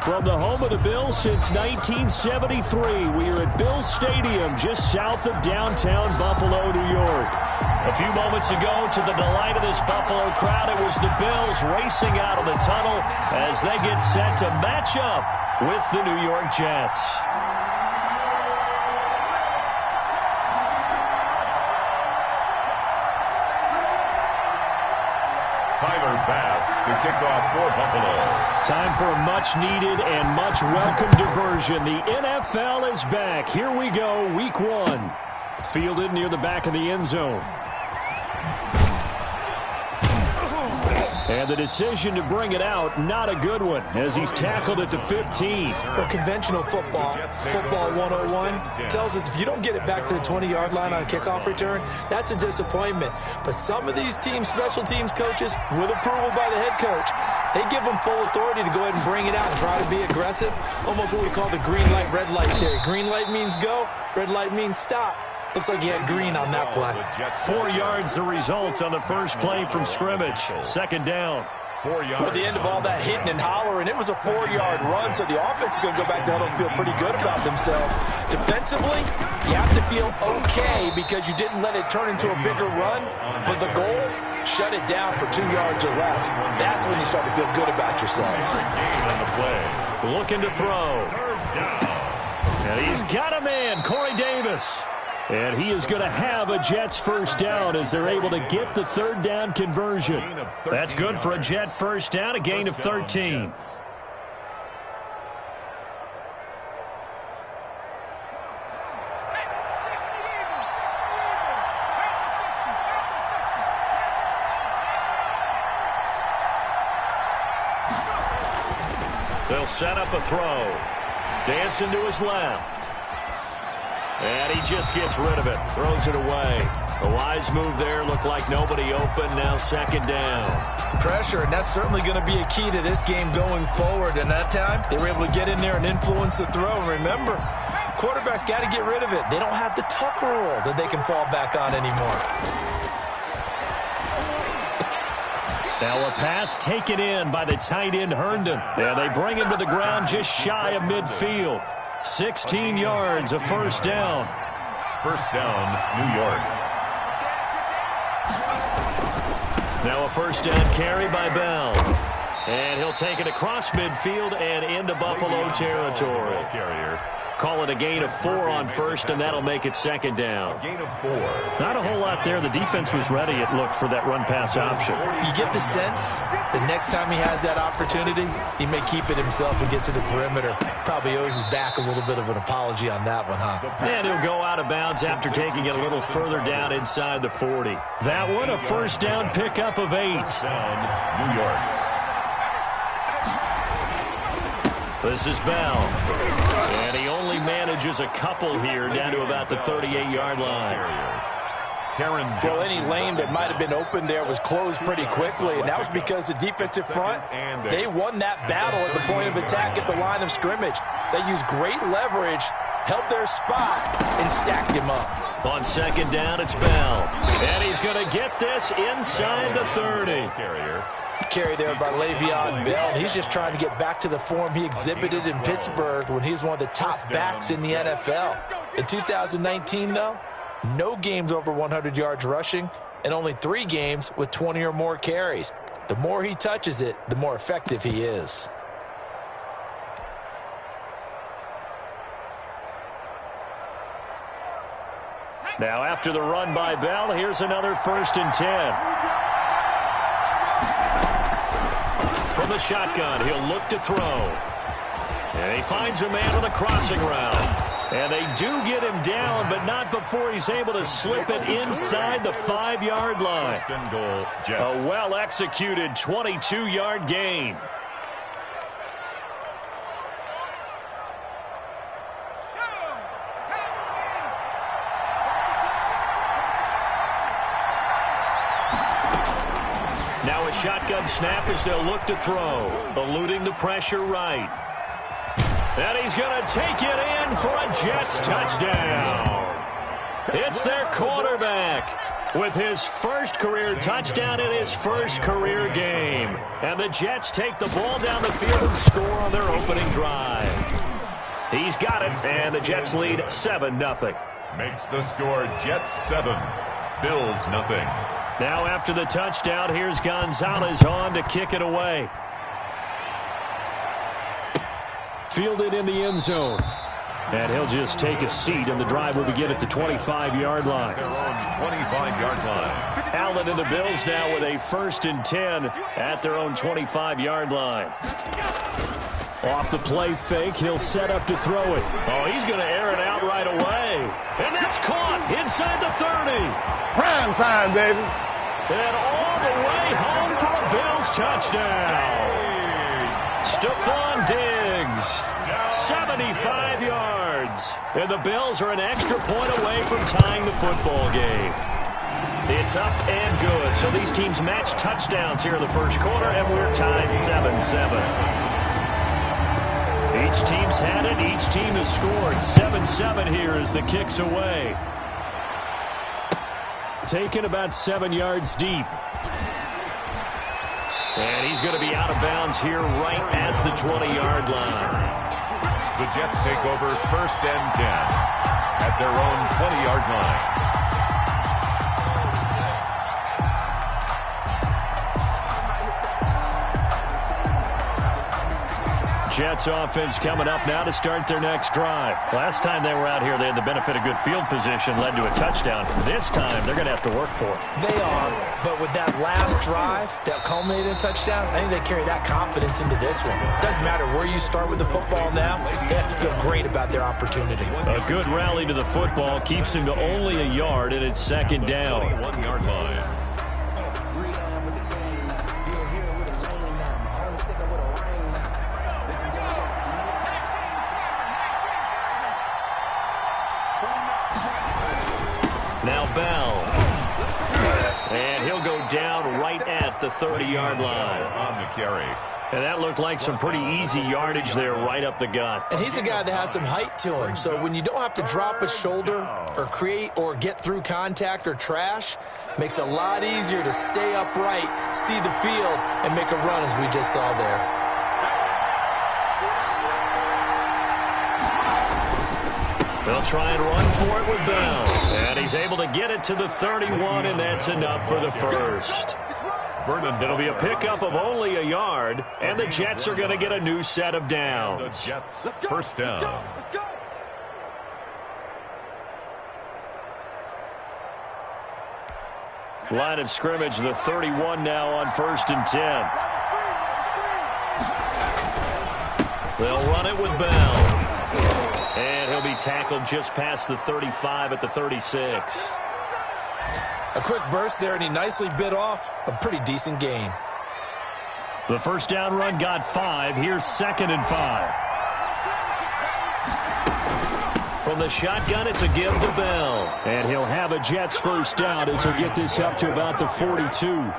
From the home of the Bills since 1973, we are at Bills Stadium just south of downtown Buffalo, New York. A few moments ago, to the delight of this Buffalo crowd, it was the Bills racing out of the tunnel as they get set to match up with the New York Jets. To kick off for Buffalo. Time for a much-needed and much-welcome diversion. The NFL is back. Here we go, Week 1. Fielded near the back of the end zone. And the decision to bring it out, not a good one, as he's tackled at the 15. Well, conventional football 101, tells us if you don't get it back to the 20-yard line on a kickoff return, that's a disappointment. But some of these teams, special teams coaches, with approval by the head coach, they give them full authority to go ahead and bring it out and try to be aggressive, almost what we call the green light, red light theory. Green light means go, red light means stop. Looks like he had green on that play. 4 yards the result on the first play from scrimmage. Second down. 4 yards. At the end of all that hitting and hollering, it was a 4-yard run, so the offense is going to go back to huddle and feel pretty good about themselves. Defensively, you have to feel okay because you didn't let it turn into a bigger run, but the goal, shut it down for 2 yards or less. That's when you start to feel good about yourselves. Looking to throw. And he's got a man, Corey Davis. And he is going to have a Jets first down as they're able to get the third down conversion. That's good for a Jet first down, a gain of 13. They'll set up a throw. Dancing to his left. And he just gets rid of it. Throws it away. A wise move there. Looked like nobody open. Now second down. Pressure, and that's certainly going to be a key to this game going forward. And that time, they were able to get in there and influence the throw. And remember, quarterbacks got to get rid of it. They don't have the tuck rule that they can fall back on anymore. Now a pass taken in by the tight end Herndon. Yeah, they bring him to the ground just shy of midfield. 16 yards, a first down. First down, New York. Now a first down carry by Bell. And he'll take it across midfield and into Buffalo territory. Call it a gain of 4 on first, and that'll make it second down. Gain of 4. Not a whole lot there. The defense was ready, it looked, for that run-pass option. You get the sense the next time he has that opportunity, he may keep it himself and get to the perimeter. Probably owes his back a little bit of an apology on that one, huh? And he'll go out of bounds after taking it a little further down inside the 40. That one, a first down pickup of 8. Down, New York. This is Bell. And he only manages a couple here down to about the 38-yard line. Well, any lane that might have been open there was closed pretty quickly, and that was because the defensive front, they won that battle at the point of attack at the line of scrimmage. They used great leverage, held their spot, and stacked him up. On second down, it's Bell. And he's going to get this inside the 30. Carry there by Le'Veon Bell. He's just trying to get back to the form he exhibited in Pittsburgh when he was one of the top backs in the NFL. In 2019, though, no games over 100 yards rushing and only 3 games with 20 or more carries. The more he touches it, the more effective he is. Now after the run by Bell, here's another 1st and 10. From the shotgun, he'll look to throw. And he finds a man on a crossing route. And they do get him down, but not before he's able to slip it inside the 5-yard line. A well-executed 22-yard gain. Now a shotgun snap as they'll look to throw. Eluding the pressure right. And he's going to take it in for a Jets touchdown. It's their quarterback. with his first career touchdown in his first career game. And the Jets take the ball down the field and score on their opening drive. He's got it, and the Jets lead 7-0. Makes the score Jets 7, Bills nothing. Now after the touchdown, here's Gonzalez on to kick it away. Fielded in the end zone. And he'll just take a seat, and the drive will begin at the 25-yard line. Their own 25-yard line. Allen and the Bills now with a 1st and 10 at their own 25-yard line. Off the play fake, he'll set up to throw it. Oh, he's going to air it out right away. And that's caught inside the 30. Prime time, baby. And all the way home for a Bills touchdown. Stephon Diggs, 75 yards. And the Bills are an extra point away from tying the football game. It's up and good. So these teams match touchdowns here in the first quarter, and we're tied 7-7. Each team's had it. Each team has scored. 7-7 here as the kick's away. Taken about 7 yards deep. And he's going to be out of bounds here right at the 20-yard line. The Jets take over 1st and 10 at their own 20-yard line. Jets offense coming up now to start their next drive. Last time they were out here, they had the benefit of good field position, led to a touchdown. This time, they're going to have to work for it. They are, but with that last drive that culminated in a touchdown, I think they carry that confidence into this one. It doesn't matter where you start with the football now. They have to feel great about their opportunity. A good rally to the football keeps him to only a yard, and it's 2nd down. 1-yard line. Now Bell. And he'll go down right at the 30-yard line. On the carry. And that looked like some pretty easy yardage there right up the gut. And he's a guy that has some height to him. So when you don't have to drop a shoulder or create or get through contact or trash, makes it a lot easier to stay upright, see the field, and make a run as we just saw there. They'll try and run for it with Bell. And he's able to get it to the 31, and that's enough for the first. It'll be a pickup of only a yard, and the Jets are going to get a new set of downs. The Jets, 1st down. Line of scrimmage, the 31 now on 1st and 10. They'll run it with Bell. And he'll be tackled just past the 35 at the 36. A quick burst there, and he nicely bit off a pretty decent gain. The 1st down run got 5. Here's 2nd and 5. From the shotgun, it's a give to Bell. And he'll have a Jets 1st down as he'll get this up to about the 42.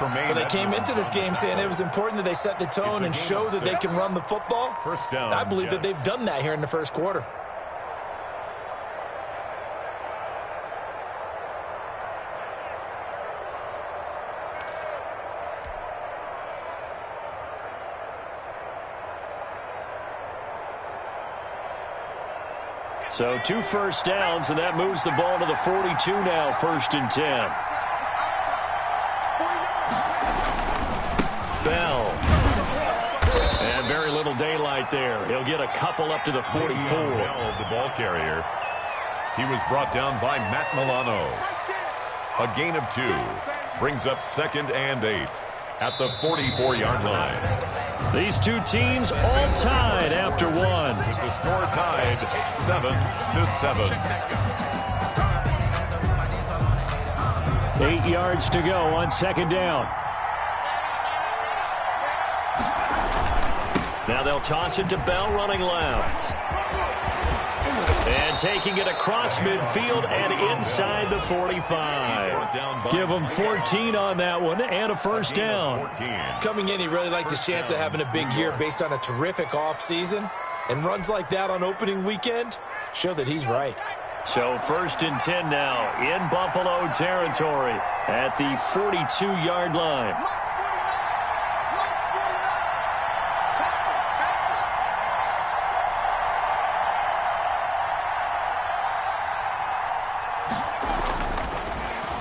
Well, they came into this game saying it was important that they set the tone and show that they can run the football. 1st down. I believe that they've done that here in the first quarter. So 2 1st downs, and that moves the ball to the 42 now, 1st and 10. Bell. And very little daylight there. He'll get a couple up to the 44. Bell, the ball carrier. He was brought down by Matt Milano. A gain of 2. Brings up 2nd and 8 at the 44-yard line. These two teams all tied after 1. With the score tied 7-7. 8 yards to go on 2nd down. Now they'll toss it to Bell running left. And taking it across midfield and inside the 45. Give him 14 on that one and a 1st down. Coming in, he really liked his chance of having a big year based on a terrific offseason. And runs like that on opening weekend show that he's right. So 1st and 10 now in Buffalo territory at the 42-yard line.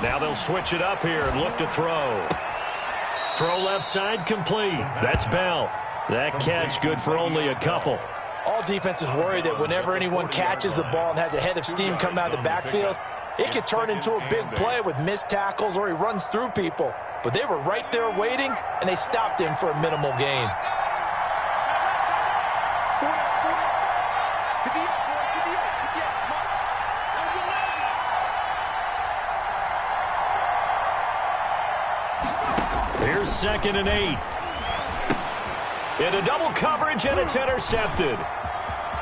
Now they'll switch it up here and look to throw. Throw left side complete. That's Bell. That catch good for only a couple. All defenses worry that whenever anyone catches the ball and has a head of steam come out of the backfield, it could turn into a big play with missed tackles or he runs through people. But they were right there waiting, and they stopped him for a minimal gain. Here's 2nd and 8. Into double coverage, and it's intercepted.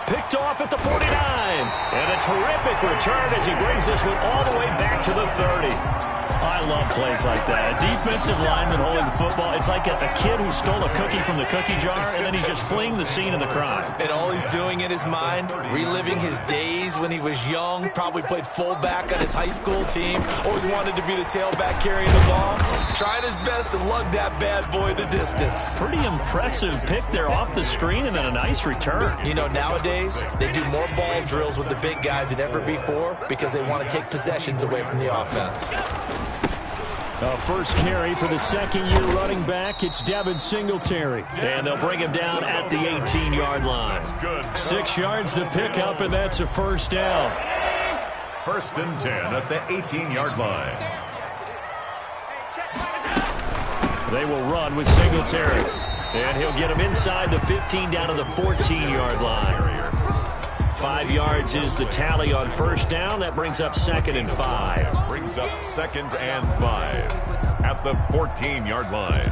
Picked off at the 49. And a terrific return as he brings this one all the way back to the 30. I love plays like that. A defensive lineman holding the football. It's like a kid who stole a cookie from the cookie jar, and then he's just fleeing the scene of the crime. And all he's doing in his mind, reliving his days when he was young, probably played fullback on his high school team, always wanted to be the tailback carrying the ball, trying his best to lug that bad boy the distance. Pretty impressive pick there off the screen, and then a nice return. You know, nowadays, they do more ball drills with the big guys than ever before because they want to take possessions away from the offense. A first carry for the 2nd-year running back. It's Devin Singletary. And they'll bring him down at the 18-yard line. 6 yards the pickup, and that's a first down. 1st and 10 at the 18-yard line. They will run with Singletary. And he'll get him inside the 15 down to the 14-yard line. 5 yards is the tally on first down. That brings up 2nd and 5. Brings up 2nd and 5 at the 14-yard line.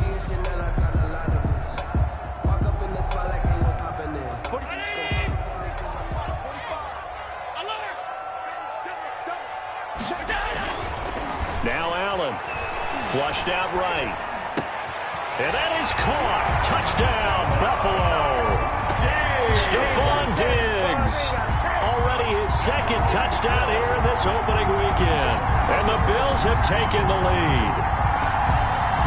Now Allen. Flushed out right. And that is caught. Touchdown, Buffalo. Stephon Diggs. Already his 2nd touchdown here in this opening weekend. And the Bills have taken the lead.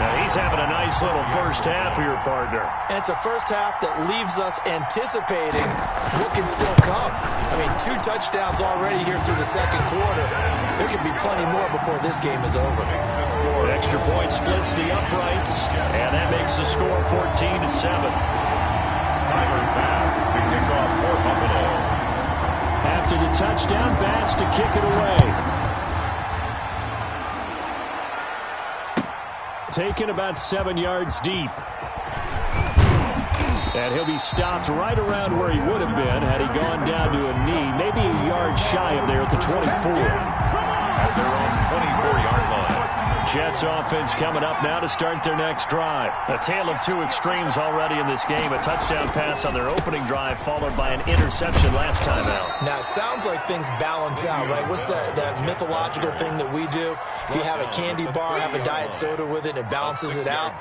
Now he's having a nice little first half for your partner. And it's a first half that leaves us anticipating what can still come. I mean, 2 touchdowns already here through the 2nd quarter. There could be plenty more before this game is over. Extra point splits the uprights, and that makes the score 14-7. Tyler Bass to kick off for Buffalo. After the touchdown, Bass to kick it away. Taken about 7 yards deep. And he'll be stopped right around where he would have been had he gone down to a knee, maybe a yard shy of there at the 24. At their own 24-yard line. Jets offense coming up now to start their next drive. A tale of 2 extremes already in this game. A touchdown pass on their opening drive followed by an interception last time out. Now, it sounds like things balance out, right? What's that mythological thing that we do? If you have a candy bar, have a diet soda with it, it balances it out.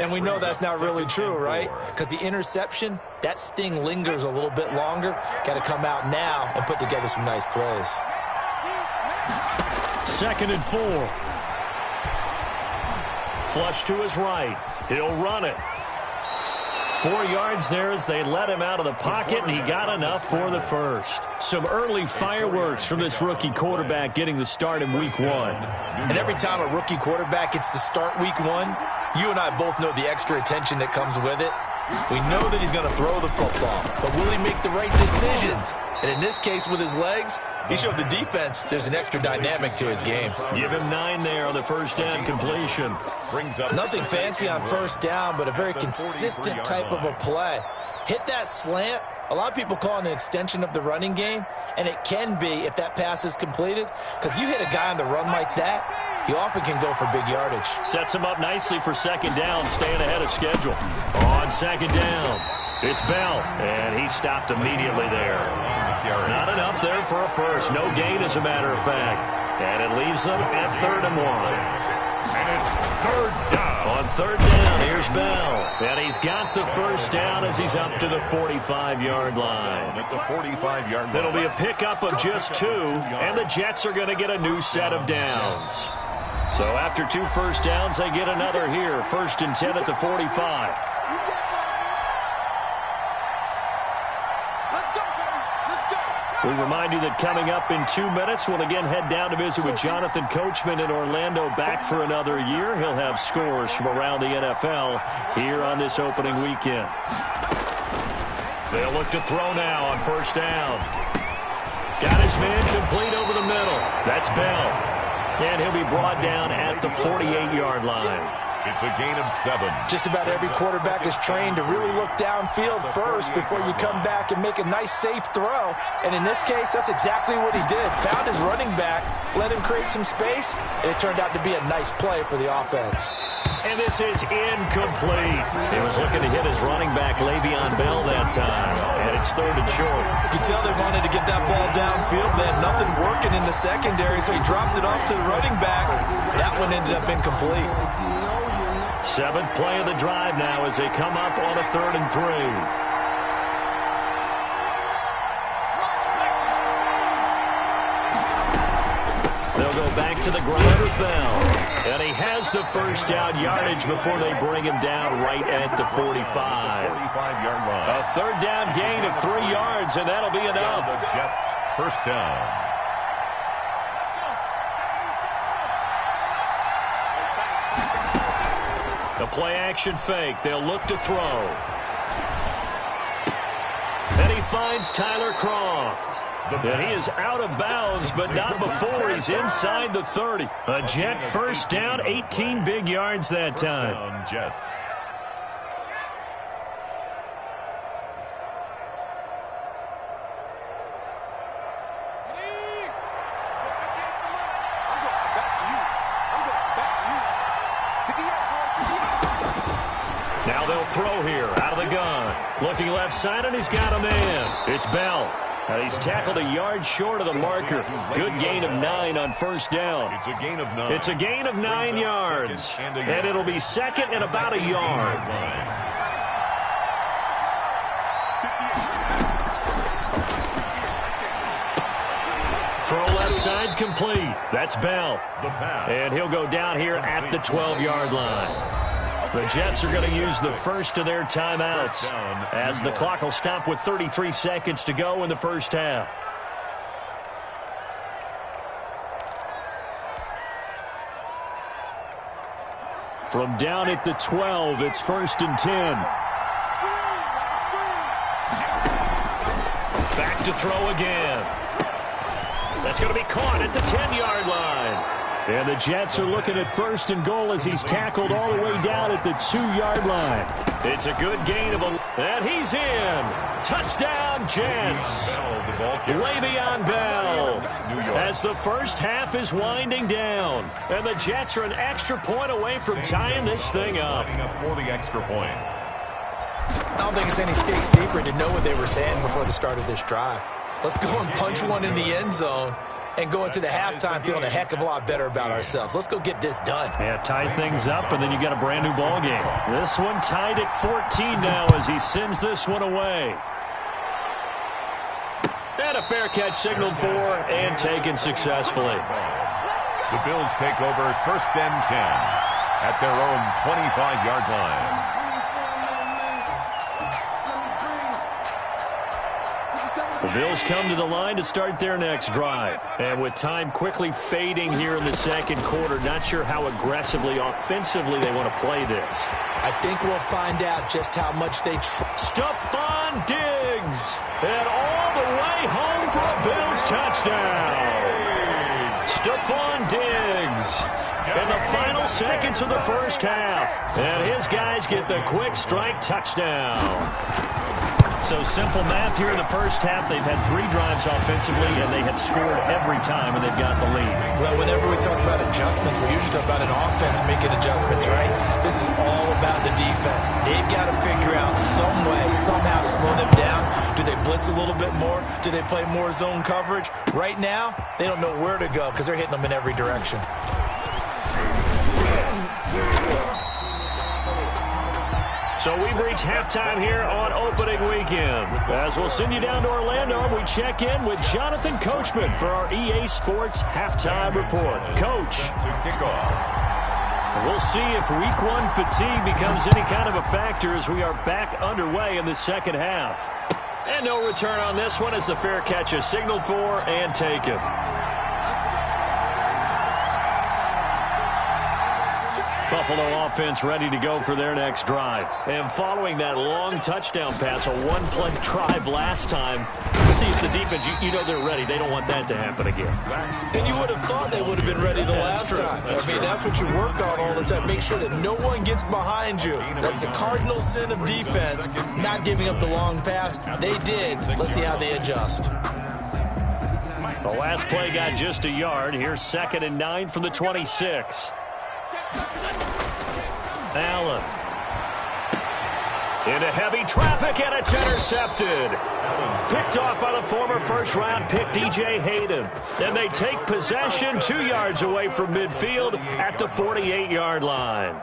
And we know that's not really true, right? Because the interception, that sting lingers a little bit longer. Got to come out now and put together some nice plays. 2nd and 4. Flush to his right. He'll run it. 4 yards there as they let him out of the pocket, and he got enough for the first. Some early fireworks from this rookie quarterback getting the start in week 1. And every time a rookie quarterback gets to start week 1, you and I both know the extra attention that comes with it. We know that he's going to throw the football, but will he make the right decisions? And in this case, with his legs, he showed the defense there's an extra dynamic to his game. Give him 9 there on the first down completion. Brings up nothing fancy on first down, but a very consistent type of a play. Hit that slant. A lot of people call it an extension of the running game, and it can be if that pass is completed, because you hit a guy on the run like that, he often can go for big yardage. Sets him up nicely for 2nd down, staying ahead of schedule. On 2nd down, it's Bell, and he stopped immediately there. Not enough there for a first. No gain, as a matter of fact. And it leaves them at 3rd and 1. And it's third down. On third down, here's Bell. And he's got the first down as he's up to the 45-yard line. At the 45-yard line. It'll be a pickup of just 2, and the Jets are going to get a new set of downs. So after 2 first downs, they get another here. 1st and 10 at the 45. We remind you that coming up in 2 minutes, we'll again head down to visit with Jonathan Coachman in Orlando, back for another year. He'll have scores from around the NFL here on this opening weekend. They'll look to throw now on first down. Got his man complete over the middle. That's Bell. And he'll be brought down at the 48-yard line. It's a gain of 7. Just about every quarterback is trained to really look downfield first before you come back and make a nice, safe throw. And in this case, that's exactly what he did. Found his running back, let him create some space, and it turned out to be a nice play for the offense. And this is incomplete. He was looking to hit his running back, Le'Veon Bell, that time. And it's 3rd and short. You can tell they wanted to get that ball downfield. They had nothing working in the secondary, so he dropped it off to the running back. That one ended up incomplete. 7th play of the drive now as they come up on a 3rd and 3. They'll go back to the ground with Bell. And he has the first down yardage before they bring him down right at the 45. 45-yard line. A 3rd down gain of 3 yards, and that'll be enough. The Jets, first down. The play-action fake. They'll look to throw. And he finds Tyler Kroft. And he is out of bounds, but not before he's inside the 30. A Jet first down, 18 big yards that time. First down, Jets. Now they'll throw here, out of the gun. Looking left side, and he's got a man. It's Bell. And he's tackled a yard short of the marker. Good gain of 9 on first down. It's a gain of 9. It's a gain of 9 yards. And it'll be 2nd and about a yard. Throw left side complete. That's Bell. And he'll go down here at the 12-yard line. The Jets are going to use the first of their timeouts as the clock will stop with 33 seconds to go in the first half. From down at the 12, it's 1st and 10. Back to throw again. That's going to be caught at the 10-yard line. And the Jets are looking at 1st and goal as he's tackled all the way down at the 2-yard line. It's a good gain of and he's in. Touchdown, Jets. Le'Veon Bell. As the first half is winding down. And the Jets are an extra point away from tying this thing up. For the extra point. I don't think it's any state secret to know what they were saying before the start of this drive. Let's go and punch one in the end zone and go into the halftime feeling a heck of a lot better about ourselves. Let's go get this done. Yeah, tie things up, and then you got a brand new ball game. This one tied at 14 now as he sends this one away. And a fair catch signaled for and taken successfully. The Bills take over 1st and 10 at their own 25-yard line. The Bills come to the line to start their next drive. And with time quickly fading here in the second quarter, not sure how aggressively, offensively they want to play this. I think we'll find out just how much they Stephon Diggs. And all the way home for a Bills touchdown. Stephon Diggs. In the final seconds of the first half. And his guys get the quick strike touchdown. So simple math here in the first half. They've had 3 drives offensively, and they have scored every time, and they've got the lead. Well, whenever we talk about adjustments, we usually talk about an offense making adjustments, right? This is all about the defense. They've got to figure out some way, somehow to slow them down. Do they blitz a little bit more? Do they play more zone coverage? Right now, they don't know where to go because they're hitting them in every direction. So we've reached halftime here on opening weekend. As we'll send you down to Orlando, and we check in with Jonathan Coachman for our EA Sports Halftime Report. Coach. We'll see if Week 1 fatigue becomes any kind of a factor as we are back underway in the second half. And no return on this one as the fair catch is signaled for and taken. Buffalo offense ready to go for their next drive. And following that long touchdown pass, a one-play drive last time, see if the defense, you know they're ready. They don't want that to happen again. And you would have thought they would have been ready the last time. That's what you work on all the time. Make sure that no one gets behind you. That's the cardinal sin of defense, not giving up the long pass. They did. Let's see how they adjust. The last play got just a yard. Here's 2nd and 9 from the 26. Allen. Into heavy traffic, and it's intercepted. Picked off by the former first-round pick, DJ Hayden. Then they take possession 2 yards away from midfield at the 48-yard line.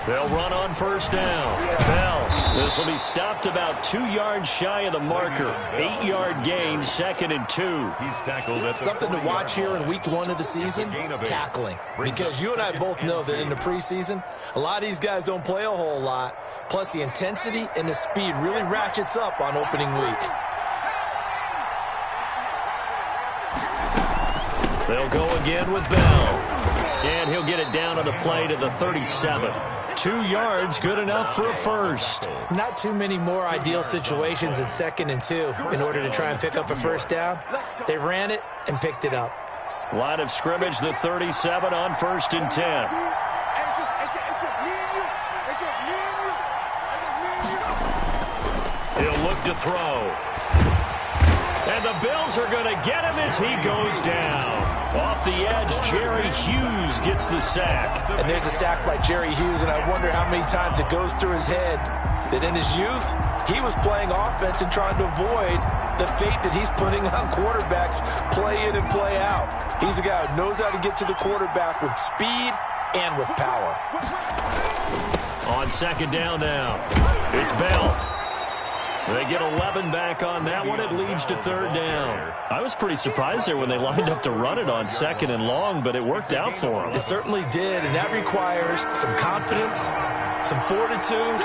They'll run on first down. Bell. This will be stopped about 2 yards shy of the marker. 8-yard gain, 2nd and 2. He's tackled at Something to watch here in week 1 of the season, tackling. Because you and I both know that in the preseason, a lot of these guys don't play a whole lot. Plus the intensity and the speed really ratchets up on opening week. They'll go again with Bell. And he'll get it down on the play to the 37. 2 yards, good enough for a first. Not too many more ideal situations at 2nd and 2 in order to try and pick up a first down. They ran it and picked it up. Line of scrimmage, the 37 on 1st and 10. He'll look to throw. And the Bills are going to get him as he goes down. Off the edge, Jerry Hughes gets the sack. And there's a sack by Jerry Hughes, and I wonder how many times it goes through his head that in his youth, he was playing offense and trying to avoid the fate that he's putting on quarterbacks play in and play out. He's a guy who knows how to get to the quarterback with speed and with power. On 2nd down now, it's Bell. They get 11 back on that one. It leads to 3rd down. I was pretty surprised there when they lined up to run it on 2nd and long, but it worked out for them. It certainly did, and that requires some confidence, some fortitude,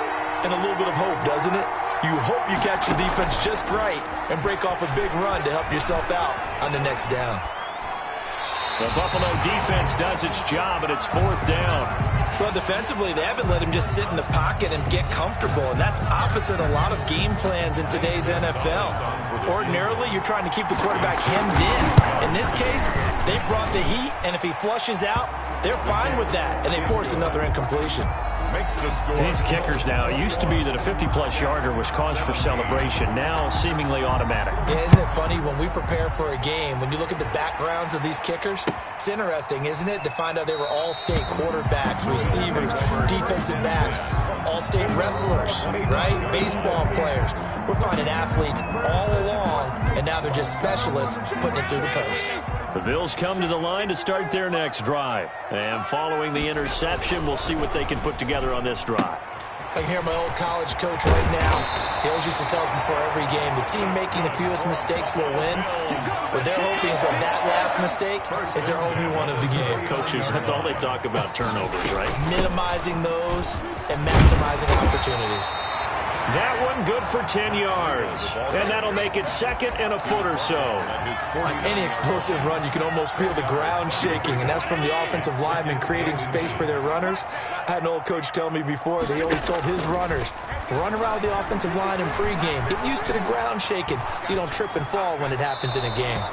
and a little bit of hope, doesn't it? You hope you catch the defense just right and break off a big run to help yourself out on the next down. The Buffalo defense does its job, and it's 4th down. Well, defensively, they haven't let him just sit in the pocket and get comfortable, and that's opposite a lot of game plans in today's NFL. Ordinarily, you're trying to keep the quarterback hemmed in. In this case, they brought the heat, and if he flushes out, they're fine with that, and they force another incompletion. These kickers now, it used to be that a 50-plus yarder was cause for celebration. Now, seemingly automatic. Yeah, isn't it funny when we prepare for a game, when you look at the backgrounds of these kickers, it's interesting, isn't it, to find out they were all-state quarterbacks, receivers, defensive backs, all-state wrestlers, right? Baseball players. We're finding athletes all along, and now they're just specialists putting it through the posts. The Bills come to the line to start their next drive. And following the interception, we'll see what they can put together on this drive. I can hear my old college coach right now. He always used to tell us before every game, the team making the fewest mistakes will win. What they're hoping is that that last mistake is their only one of the game. Coaches, that's all they talk about, turnovers, right? Minimizing those and maximizing opportunities. That one good for 10 yards. And that'll make it 2nd and a foot or so. On any explosive run, you can almost feel the ground shaking, and that's from the offensive linemen creating space for their runners. I had an old coach tell me before, that he always told his runners, run around the offensive line in pregame. Get used to the ground shaking so you don't trip and fall when it happens in a game.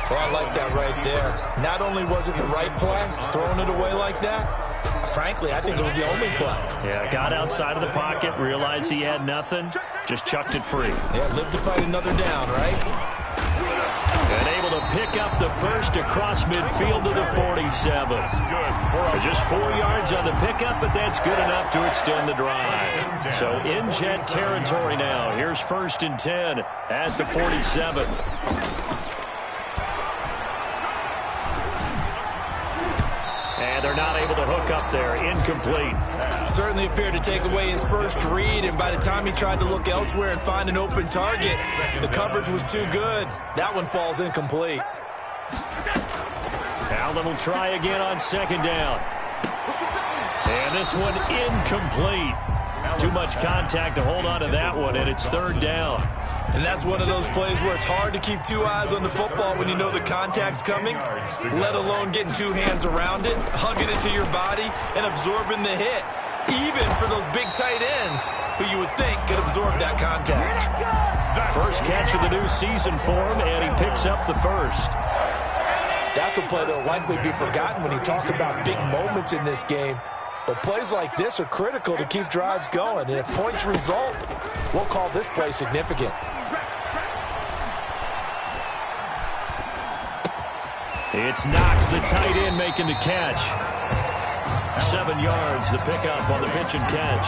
Well, I like that right there. Not only was it the right play, throwing it away like that, frankly, I think it was the only play. Yeah, got outside of the pocket, realized he had nothing, just chucked it free. Yeah, live to fight another down, right? And able to pick up the first across midfield to the 47. Just 4 yards on the pickup, but that's good enough to extend the drive. So in Jet territory now. Here's 1st and 10 at the 47. the hook up there, incomplete. Certainly appeared to take away his first read, and by the time he tried to look elsewhere and find an open target, the coverage was too good. That one falls incomplete. Allen will try again on second down. And this one incomplete. Too much contact to hold on to that one, and it's third down. And that's one of those plays where it's hard to keep two eyes on the football when you know the contact's coming, let alone getting two hands around it, hugging it to your body, and absorbing the hit, even for those big tight ends who you would think could absorb that contact. First catch of the new season for him, and he picks up the first. That's a play that will likely be forgotten when you talk about big moments in this game. But plays like this are critical to keep drives going. And if points result, we'll call this play significant. It's Knox, the tight end, making the catch. 7 yards, the pickup on the pitch and catch.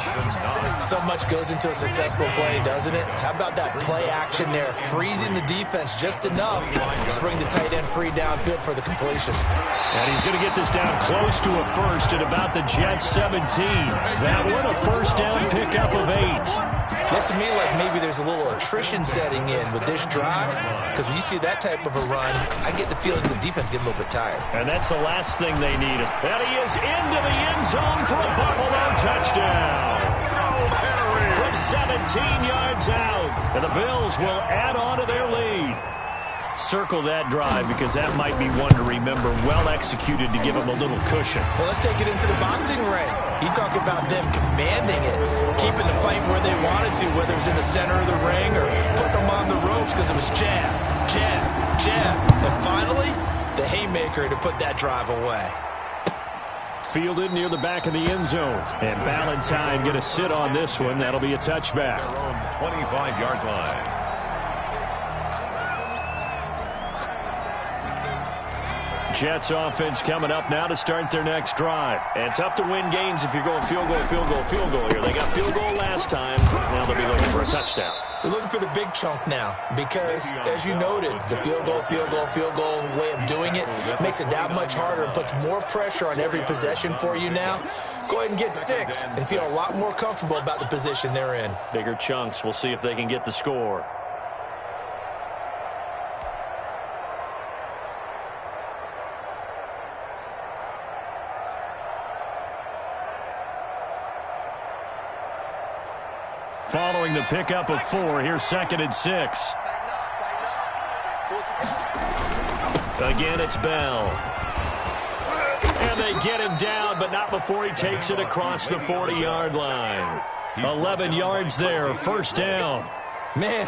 So much goes into a successful play, doesn't it? How about that play action there, freezing the defense just enough to bring the tight end free downfield for the completion. And he's going to get this down close to a first at about the Jets 17. That one a first down pickup of 8. Looks to me like maybe there's a little attrition setting in with this drive, because when you see that type of a run, I get the feeling the defense gets a little bit tired. And that's the last thing they need. And he is into the end zone for a Buffalo touchdown. From 17 yards out. And the Bills will add on to their lead. Circle that drive because that might be one to remember. Well executed to give them a little cushion. Well, let's take it into the boxing ring. You talk about them commanding it, keeping the fight where they wanted to, whether it was in the center of the ring or putting them on the ropes because it was jab, jab, jab. And finally, the haymaker to put that drive away. Fielded near the back of the end zone. And Ballantyne going to sit on this one. That'll be a touchback. 25-yard line. Jets offense coming up now to start their next drive. And tough to win games if you're going field goal, field goal, field goal here. They got field goal last time. Now they'll be looking for a touchdown. They're looking for the big chunk now because, as you noted, the field goal way of doing it makes it that much harder and puts more pressure on every possession for you now. Go ahead and get 6 and feel a lot more comfortable about the position they're in. Bigger chunks. We'll see if they can get the score. Following the pickup of 4, here's 2nd and 6. Again, it's Bell. And they get him down, but not before he takes it across the 40-yard line. 11 yards there, first down. Man,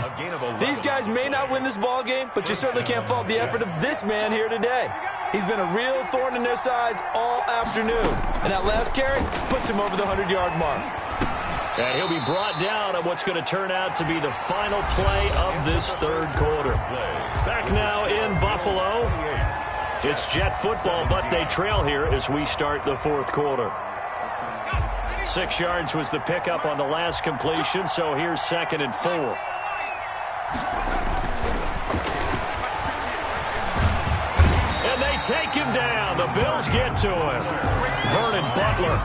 these guys may not win this ball game, but you certainly can't fault the effort of this man here today. He's been a real thorn in their sides all afternoon. And that last carry puts him over the 100-yard mark. And he'll be brought down on what's going to turn out to be the final play of this third quarter. Back now in Buffalo. It's Jet football, but they trail here as we start the fourth quarter. 6 yards was the pickup on the last completion, so here's 2nd and 4. And they take him down. The Bills get to him. Vernon Butler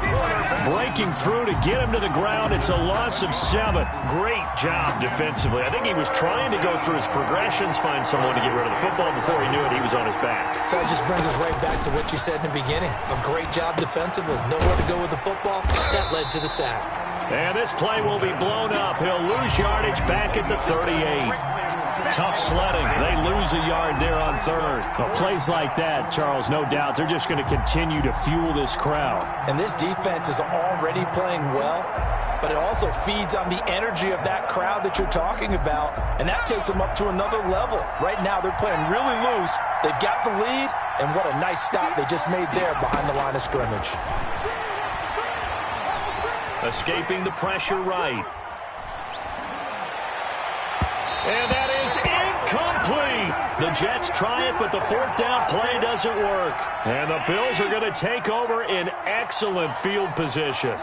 breaking through to get him to the ground. It's a loss of 7. Great job defensively. I think he was trying to go through his progressions, find someone to get rid of the football. Before he knew it, he was on his back. So it just brings us right back to what you said in the beginning. A great job defensively. Nowhere to go with the football. That led to the sack. And this play will be blown up. He'll lose yardage back at the 38. Tough sledding. They lose a yard there on 3rd. Well, plays like that, Charles, no doubt, they're just going to continue to fuel this crowd. And this defense is already playing well, but it also feeds on the energy of that crowd that you're talking about, and that takes them up to another level. Right now, they're playing really loose. They've got the lead, and what a nice stop they just made there behind the line of scrimmage. Escaping the pressure right. And that is incomplete. The Jets try it, but the 4th down play doesn't work. And the Bills are going to take over in excellent field position.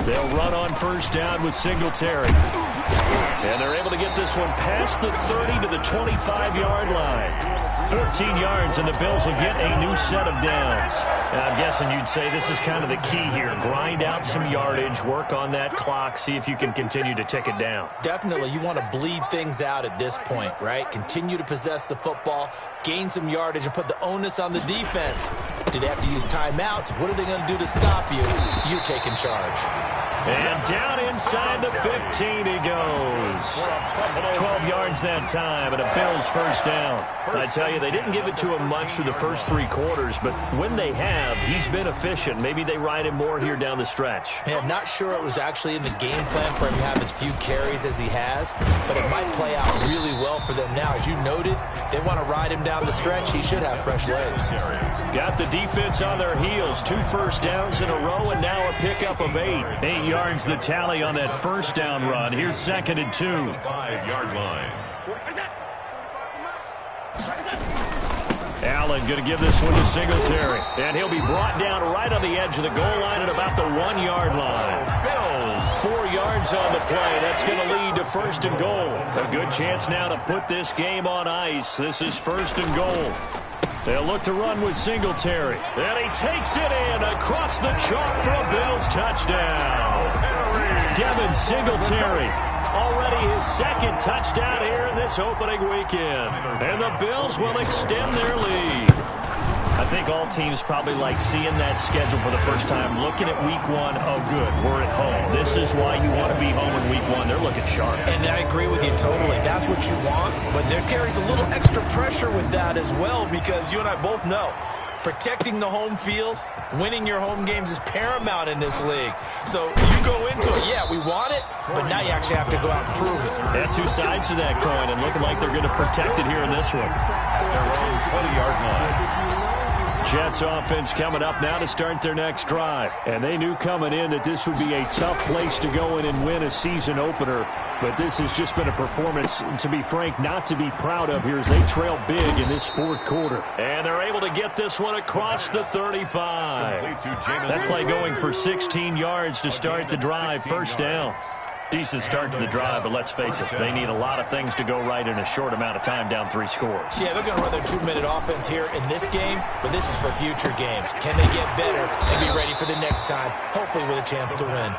They'll run on first down with Singletary. And they're able to get this one past the 30 to the 25-yard line. 14 yards, and the Bills will get a new set of downs. And I'm guessing you'd say this is kind of the key here. Grind out some yardage, work on that clock, see if you can continue to tick it down. Definitely. You want to bleed things out at this point, right? Continue to possess the football, gain some yardage, and put the onus on the defense. Do they have to use timeouts? What are they going to do to stop you? You're taking charge. And down inside the 15 he goes. 12 yards that time, and a Bills first down. I tell you, they didn't give it to him much through the first 3 quarters, but when they have, he's been efficient. Maybe they ride him more here down the stretch. Yeah, not sure it was actually in the game plan for him to have as few carries as he has, but it might play out really well for them now. As you noted, they want to ride him down the stretch. He should have fresh legs. Got the defense on their heels. 2 first downs in a row, and now a pickup of 8. 8 yards the tally on that first down run. Here's 2nd and 2. 5-yard line. Allen going to give this one to Singletary. And he'll be brought down right on the edge of the goal line at about the 1-yard line. Bills, 4 yards on the play. That's going to lead to 1st and goal. A good chance now to put this game on ice. This is 1st and goal. They'll look to run with Singletary. And he takes it in across the chalk for a Bills touchdown. Devin Singletary, already his 2nd touchdown here in this opening weekend. And the Bills will extend their lead. I think all teams probably like seeing that schedule for the first time, looking at week 1. Oh, good, we're at home. This is why you want to be home in week 1. They're looking sharp. And I agree with you totally. That's what you want, but there carries a little extra pressure with that as well, because you and I both know protecting the home field, winning your home games is paramount in this league. So you go into it, yeah, we want it, but now you actually have to go out and prove it. Yeah, 2 sides to that coin, and looking like they're going to protect it here in this one. Their own 20-yard line. Jets offense coming up now to start their next drive. And they knew coming in that this would be a tough place to go in and win a season opener. But this has just been a performance, to be frank, not to be proud of here as they trail big in this 4th quarter. And they're able to get this one across the 35. That play going for 16 yards to start the drive. First down. Decent start to the drive, but let's face it, they need a lot of things to go right in a short amount of time, down 3 scores. Yeah, they're going to run their 2-minute offense here in this game, but this is for future games. Can they get better and be ready for the next time, hopefully with a chance to win?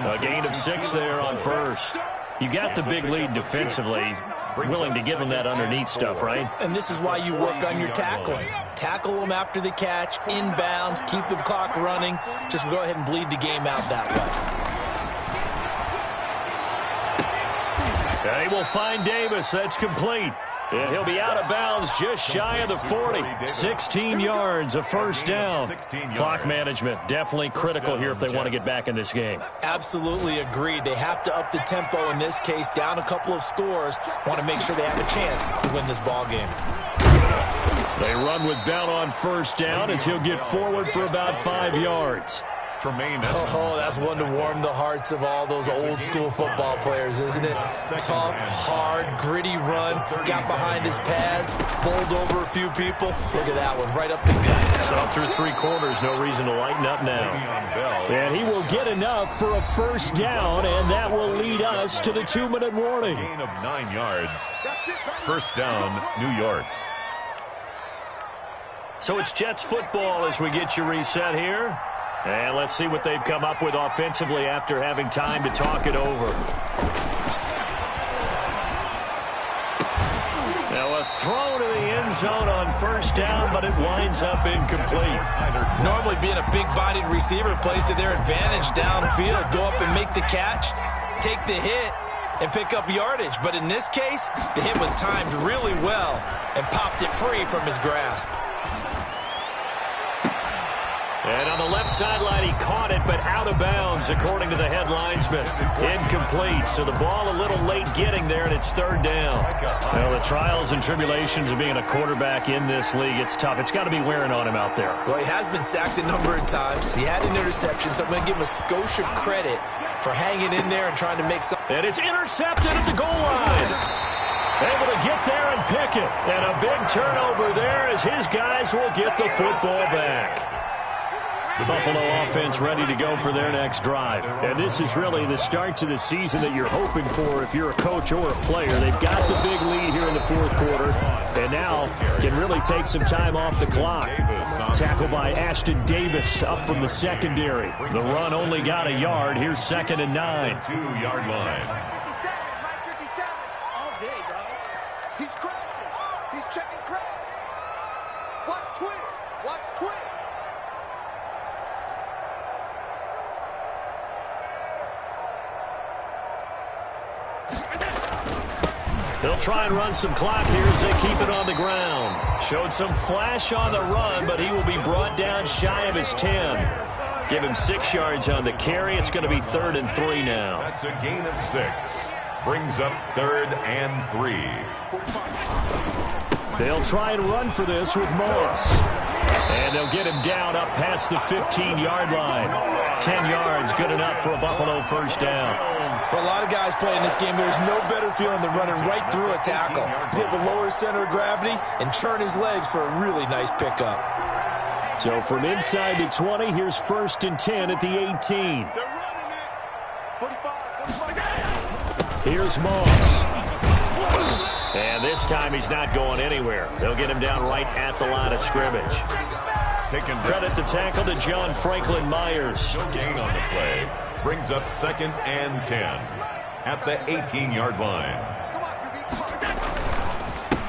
A gain of 6 there on first. You got the big lead defensively, willing to give them that underneath stuff, right? And this is why you work on your tackling. Tackle them after the catch, inbounds, keep the clock running. Just go ahead and bleed the game out that way. They will find Davis. That's complete. And he'll be out of bounds just shy of the 40. 16 yards, a first down. Clock management definitely critical here if they want to get back in this game. Absolutely agreed. They have to up the tempo in this case, down a couple of scores. Want to make sure they have a chance to win this ball game. They run with Bell on first down as he'll get forward for about 5 yards. Oh, that's one to warm the hearts of all those old school football players, isn't it? Tough, hard, gritty run, got behind his pads, bowled over a few people. Look at that one, right up the gut. So through 3 quarters, no reason to lighten up now. And he will get enough for a first down, and that will lead us to the 2-minute warning. Gain of 9 yards. First down, New York. So it's Jets football as we get you reset here. And let's see what they've come up with offensively after having time to talk it over. Now a throw to the end zone on first down, but it winds up incomplete. Normally being a big-bodied receiver plays to their advantage downfield. Go up and make the catch, take the hit, and pick up yardage. But in this case, the hit was timed really well and popped it free from his grasp. And on the left sideline, he caught it, but out of bounds, according to the head linesman. Incomplete, so the ball a little late getting there, and it's third down. Well, the trials and tribulations of being a quarterback in this league, it's tough. It's got to be wearing on him out there. Well, he has been sacked a number of times. He had an interception, so I'm going to give him a skosh of credit for hanging in there and trying to make something. And it's intercepted at the goal line. Able to get there and pick it. And a big turnover there as his guys will get the football back. Buffalo offense ready to go for their next drive. And this is really the start to the season that you're hoping for if you're a coach or a player. They've got the big lead here in the fourth quarter, and now can really take some time off the clock. Tackle by Ashton Davis up from the secondary. The run only got a yard. Here's 2nd and 9. 2-yard line. 57. All day, bro. He's crashing. He's checking crash. Watch twitch. Watch twitch. They'll try and run some clock here as they keep it on the ground. Showed some flash on the run, but he will be brought down shy of his 10. Give him 6 yards on the carry. It's going to be 3rd and 3 now. That's a gain of 6. Brings up 3rd and 3. They'll try and run for this with Moss. And they'll get him down up past the 15-yard line. 10 yards, good enough for a Buffalo first down. For a lot of guys playing this game, there's no better feeling than running right through a tackle. He's able to lower his center of gravity and turn his legs for a really nice pickup. So from inside the 20, here's 1st and 10 at the 18. They're running it. 45. Here's Moss. And this time he's not going anywhere. They'll get him down right at the line of scrimmage. Credit the tackle to John Franklin Myers. No gain on the play. Brings up 2nd and 10 at the 18-yard line.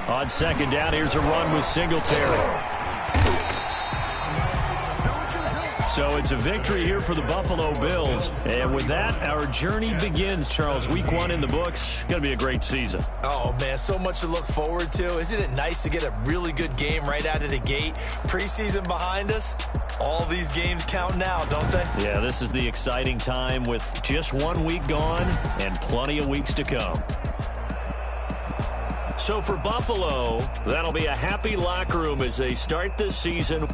On 2nd down, here's a run with Singletary. So it's a victory here for the Buffalo Bills. And with that, our journey begins, Charles. Week 1 in the books. Going to be a great season. Oh, man, so much to look forward to. Isn't it nice to get a really good game right out of the gate? Preseason behind us. All these games count now, don't they? Yeah, this is the exciting time with just 1 week gone and plenty of weeks to come. So for Buffalo, that'll be a happy locker room as they start this season.